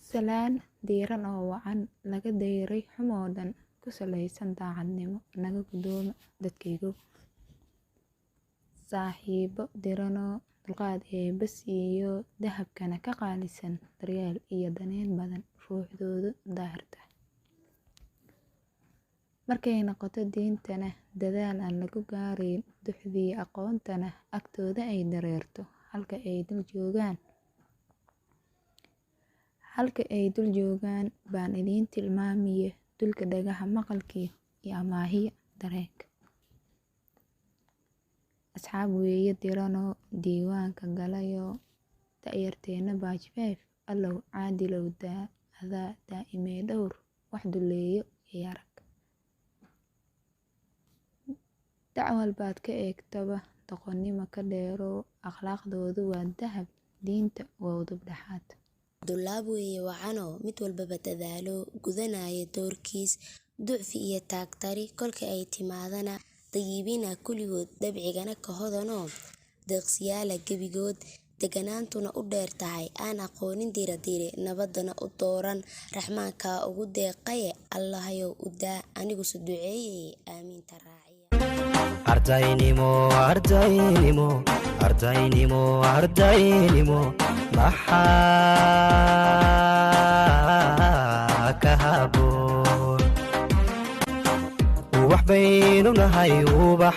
Salaan diiran oo wacan laga dayray xumoodan ku salaysan daacadnimo naga guddooma dadkaygu. Saaxiibo diranoo dulqaad bas iyo dahabkana ka qaalisan daryeel iyo daneen badan ruuxdoodu daahirta. Markay noqoto diintana dadaal aan lagu gaarayn duxdii aqoontana agtooda ay dareerto halka ay dul joogaan baan idiin tilmaamiye dulka dhagaha maqalkii iyo amaahiya dareenka. Asxaab weeye diranoo diiwaanka galayoo da'yarteena baajbeef allow caadilow adaa daa'imee dhowr wax duleeyo iyo arag. Dacwal baad ka eegtaba doqonnimo ka dheeroo akhlaaqdoodu waa dahab diinta waa udub dhaxaad. Dullaab weeye wacanoo mid walbaba dadaalo gudanaya doorkiis ducfi iyo taagtari kolka ay timaadana dayibina kuligood dabcigana ka hodanoo deeqsiyaala gebigood deganaantuna u dheer tahay aan aqoonin diradire nabadana u dooran raxmaanka ugu deeqaye allahayow u daa anigu su duceeyay aamiinta raaciya. ardaynimo maxaa ka haboon wax baynu nahay ubax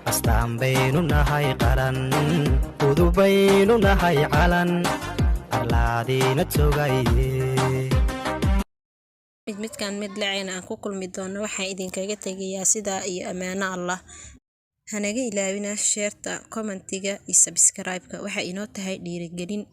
astaan baynu nahay qaran udub baynu nahay calan arlaadiina togaye midkaan mid lacayna aan ku kulmi doono waxaan idinkaga tegayaa sidaa iyo ammaano Allah. Hanaga ilaawina sheerta, commentiga iyo subscribe-ka waxay inoo tahay dhiirigelin.